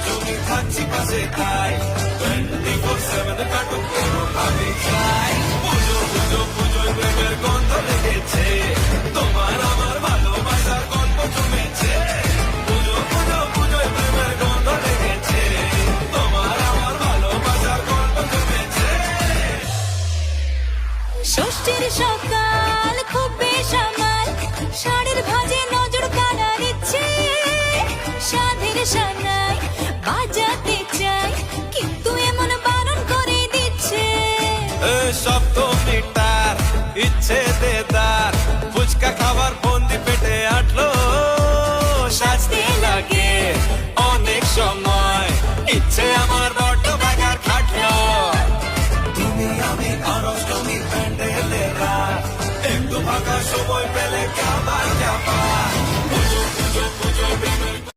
জমি থাকছি পাশে তাই 24/7 কাটুক কোনো ভাবে চাই পুজো পুজো পুজোয় প্রেমের গন্ধ লেগেছে তোমার আমার ভালোবাসার গল্প জমেছে পুজো পুজো পুজোয় প্রেমের গন্ধ লেগেছে তোমার আমার ভালোবাসার গল্প জমেছে ষষ্ঠীর সকাল খুব বেসামাল শাড়ির ভাঁজে নজর কাড়ার ইচ্ছে সাধের সানাই বাজাতে চাই কিন্তু এমন বারণ করে দিচ্ছে সপ্তমীটার ইচ্ছে দেদার ফুচকা খাবার